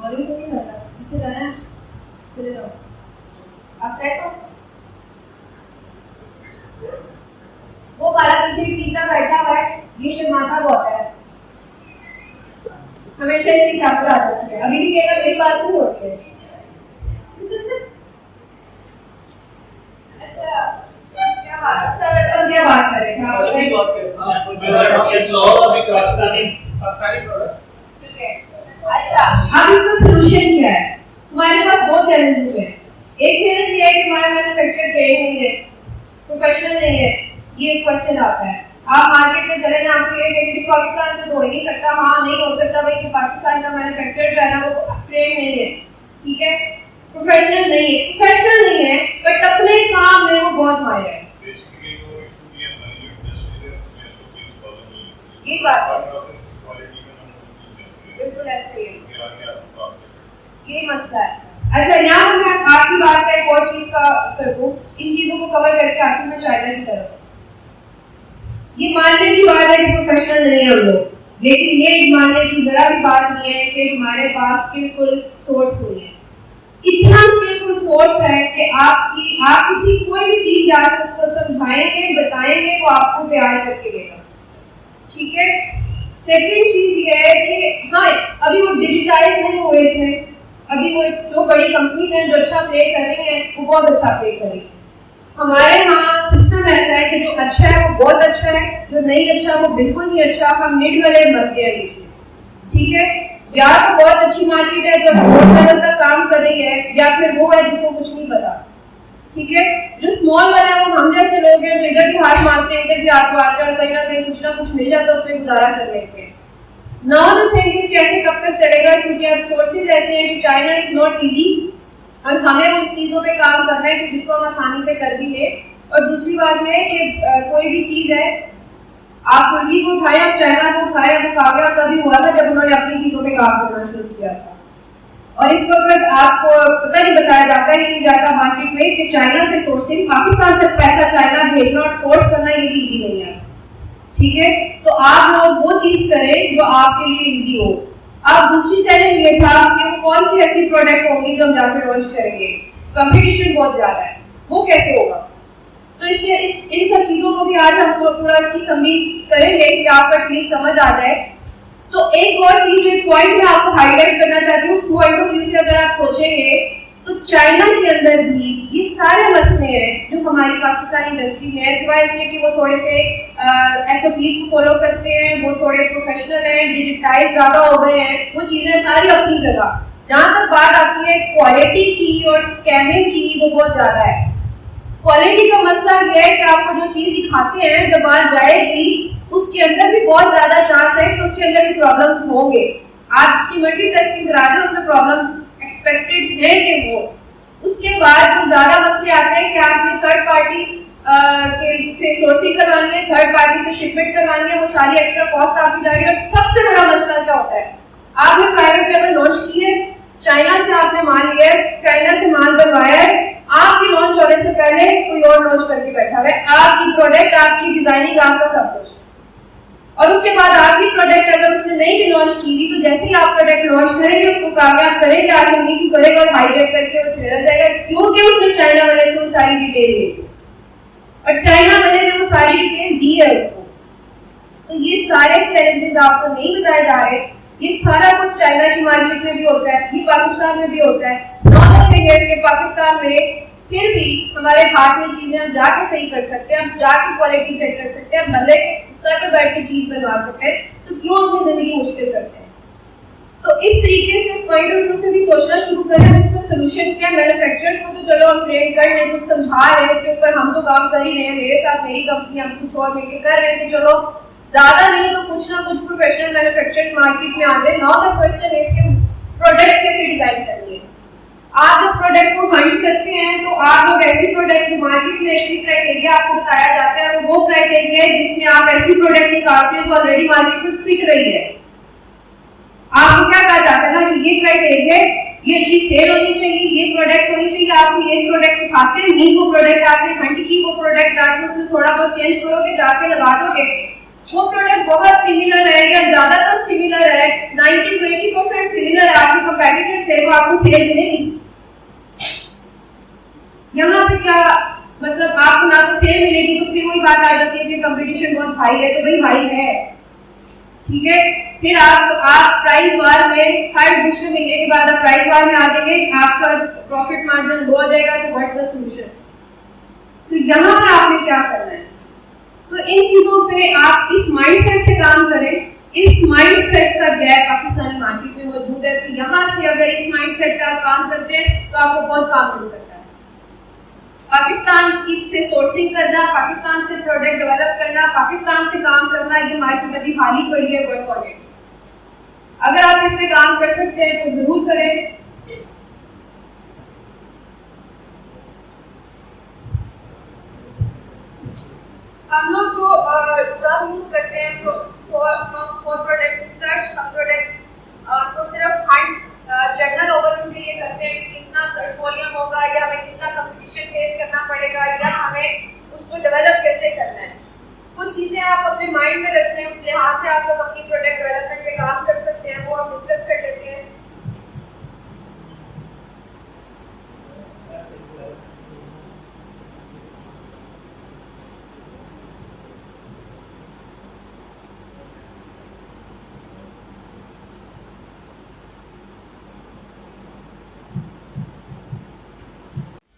अभी तो नहीं करता, पीछे जाना है, चले जाओ। आप सेट हो? वो हमारा पीछे पीता बैठा हुआ है, ये शर्माता बहुत है, हमेशा इसकी शामत आ जाती है। अभी भी कहेगा मेरी बात नहीं होती है। अच्छा क्या बात है, हम क्या बात कर रहे थे? ठीक है, अच्छा अब इसका सोल्यूशन क्या है? हमारे पास दो चैलेंजेस हैं। एक चैलेंज ये है कि हमारा मैन्युफैक्चरिंग ट्रेनिंग नहीं है, प्रोफेशनल नहीं है। ये क्वेश्चन आता है, आप मार्केट में चले ना, आपको ये कहेंगे कि पाकिस्तान से तो हो ही नहीं सकता। हाँ नहीं हो सकता भाई, कि पाकिस्तान का मैन्युफैक्चरर जो है ना वो ट्रेन नहीं है, ठीक है, प्रोफेशनल नहीं है, प्रोफेशनल नहीं है बट अपने काम में वो बहुत माहिर है। ये बात बिल्कुल ऐसे ही है, ये मसला है। अच्छा यहाँ मैं आपकी बात का एक और चीज का कर दूं, इन चीजों को कवर करके आती हूँ मैं चाइना की तरफ। ये मानने की बात है कि प्रोफेशनल नहीं है हम लोग, लेकिन ये मानने की जरा भी बात नहीं है कि हमारे पास स्किलफुल सोर्स नहीं है। इतना स्किलफुल सोर्स है कि आप किसी कोई भी चीज याद है उसको समझाएंगे, बताएंगे, वो आपको तैयार करके देगा, ठीक है। सेकंड चीज ये है कि हाँ अभी वो डिजिटाइज नहीं हुए थे, अभी वो जो बड़ी कंपनी है जो अच्छा प्ले कर रही है वो बहुत अच्छा प्ले कर रही है। हमारे यहाँ सिस्टम ऐसा है कि जो अच्छा है वो बहुत अच्छा है, जो नहीं अच्छा वो बिल्कुल नहीं अच्छा, हम मिड वाले बनते हैं बीच में, ठीक है। या तो बहुत अच्छी मार्केट है जो एक्सपोर्ट लेवल तक काम कर रही है, या फिर वो है जिसको कुछ नहीं पता, ठीक है। जो स्मॉल वाला है वो हम जैसे लोग हैं जो इधर भी हाथ मारते हैं, इधर भी हाथ मारते हैं और कहीं ना कहीं कुछ ना कुछ मिल जाता है उसमें गुजारा कर लेते हैं। नाउ द थिंग इज कैसे कब तक चलेगा, क्योंकि अब सोर्सेज ऐसे हैं कि चाइना इज नॉट इजी और हमें उन चीजों पे काम करना है कि जिसको हम आसानी से कर भी ले। और दूसरी बात है कि कोई भी चीज है, आप तुर्की को उठाएं, आप चाइना को उठाएं, वो कामयाब तभी हुआ था जब उन्होंने अपनी चीजों पे काम करना शुरू किया था। और इस वक्त आपको पता नहीं बताया जाता है, नहीं जाता मार्केट में कि चाइना से सोर्सिंग, पाकिस्तान से पैसा चाइना भेजना और सोर्स करना ये भी इजी नहीं है, ठीक है। तो आप लोग वो चीज करें जो आपके लिए इजी हो। अब दूसरी चैलेंज ये था कि वो कौन सी ऐसी प्रोडक्ट होंगी जो हम जाकर लॉन्च करेंगे, कंपटीशन बहुत ज्यादा है, वो कैसे होगा। तो इन सब चीजों को भी आज हम पूरा इसकी समरी करेंगे कि आपको एटलीस्ट समझ आ जाए। तो एक और चीज, एक पॉइंट मैं आपको हाईलाइट करना चाहती हूँ, उस पॉइंट ऑफ व्यू से अगर आप सोचेंगे तो चाइना के अंदर भी ये सारे मसले हैं जो हमारी पाकिस्तानी इंडस्ट्री में है, सिवाय इसके कि वो थोड़े से एसओपीज को फॉलो करते हैं, वो थोड़े प्रोफेशनल हैं, डिजिटाइज ज्यादा हो गए हैं, वो चीजें सारी अपनी जगह। जहां तक बात आती है क्वालिटी की और स्कैमिंग की, वो बहुत ज्यादा है। क्वालिटी का मसला ये है कि आपको जो चीज दिखाते हैं जब वहां जाएगी उसके अंदर भी बहुत ज्यादा चांस है कि उसके अंदर भी प्रॉब्लम्स होंगे। आप जितनी मर्जी टेस्टिंग करा दें उसमें प्रॉब्लम्स एक्सपेक्टेड है कि वो। उसके बाद जो ज्यादा मसले आते हैं कि आपने थर्ड पार्टी से सोर्सिंग करवानी है, थर्ड पार्टी से शिपमेंट करवानी है, वो सारी एक्स्ट्रा कॉस्ट आपकी जा रही है। और सबसे बड़ा मसला क्या होता है, आपने प्राइवेट लेवल लॉन्च की है, चाइना से आपने माल लिया है, चाइना से माल बनवाया है, आपकी लॉन्च होने से पहले कोई और लॉन्च करके बैठा हुआ है, आपकी प्रोडक्ट, आपकी डिजाइनिंग, आपका सब कुछ। और उसके बाद आपकी प्रोडक्ट अगर उसने नहीं भी लॉन्च की हुई तो जैसे ही आप प्रोडक्ट लॉन्च करेंगे उसको कामयाब करेंगे, आसानी करेगा और हाईजेक करके वो चला जाएगा, क्योंकि उसने चाइना वाले से वो सारी डिटेल ली थी और चाइना वाले ने वो सारी डिटेल दी है उसको। तो ये सारे चैलेंजेस आपको नहीं बताए जा रहे, ये सारा कुछ चाइना की मार्केट में भी होता है, ये पाकिस्तान में भी होता है। नॉर्दर्न थिंग है कि पाकिस्तान में फिर भी हमारे हाथ में चीजें हम जाके सही कर सकते हैं, हम जाके क्वालिटी चेक कर सकते हैं, हम बंदे के सर पे बैठ के चीज बनवा सकते हैं, तो क्यों अपनी जिंदगी मुश्किल करते हैं। तो इस तरीके से इस पॉइंट ऑफ व्यू से भी सोचना शुरू करें। इसका सोल्यूशन क्या है, मैन्युफैक्चरर्स को तो चलो हम ट्रेन कर रहे हैं, कुछ समझा रहे हैं, उसके ऊपर हम तो काम कर ही रहे हैं, मेरे साथ मेरी कंपनी, हम कुछ और मिलकर कर रहे हैं, तो चलो ज्यादा नहीं तो कुछ ना कुछ प्रोफेशनल मैन्युफैक्चरर्स मार्केट में आ गए। नाउ द क्वेश्चन इज कि प्रोडक्ट कैसे डिजाइन करनी है। आप जब प्रोडक्ट को हंट करते हैं तो आप लोग ऐसी प्रोडक्ट मार्केट में ऐसी क्राइटेरिया आपको बताया जाता है, वो क्राइटेरिया है जिसमें आप ऐसी प्रोडक्ट निकालते हैं जो ऑलरेडी मार्केट में फिट रही है। आपको क्या कहा जाता है ना कि ये क्राइटेरिया, ये अच्छी सेल होनी चाहिए, ये प्रोडक्ट होनी चाहिए, आपको ये प्रोडक्ट उठाते हैं, नहीं वो प्रोडक्ट आपने हंट की, वो प्रोडक्ट जाके उसमें थोड़ा बहुत चेंज करोगे, जाके लगा दोगे, वो प्रोडक्ट बहुत सिमिलर है या ज्यादातर सिमिलर है, 19-20% सिमिलर है आपके कंपेटिटर से, तो आपको सेल मिलेगी। यहाँ पे क्या मतलब आपको ना तो सेल मिलेगी, तो फिर वही बात आ जाती है कि कंपटीशन बहुत हाई है, तो भाई हाई है, ठीक है। फिर आप प्राइस वार में हर दूसरे महीने के बाद आप प्राइस वार में आ जाएंगे, आपका प्रॉफिट मार्जिन लो हो जाएगा, तो व्हाट्स द सॉल्यूशन? तो यहाँ पर आपने क्या करना है, तो इन चीजों पे आप इस माइंडसेट से काम करें। इस माइंडसेट का गैप पाकिस्तानी मार्केट में मौजूद है, तो यहाँ से अगर इस माइंडसेट पे आप काम करते हैं तो आपको बहुत काम मिल सकता है। पाकिस्तान से सोर्सिंग करना, पाकिस्तान से प्रोडक्ट डेवलप करना, पाकिस्तान से काम करना, ये मार्केट अभी खाली पड़ी है, वर्क ऑन इट। अगर आप इस पे काम कर सकते हैं तो जरूर करें। हम लोग जो टर्म यूज करते हैं फॉर प्रोडक्ट रिसर्च, हम प्रोडक्ट तो सिर्फ हंट जनरल ओवरव्यू के लिए करते हैं कि कितना सर्च वॉल्यूम होगा, या हमें कितना कंपटीशन फेस करना पड़ेगा, या हमें उसको डेवलप कैसे करना है। कुछ चीजें आप अपने माइंड में रखते हैं, उस लिहाज से आप लोग अपनी प्रोडक्ट डेवलपमेंट पे काम कर सकते हैं, वो हम डिस्कस कर लेते हैं।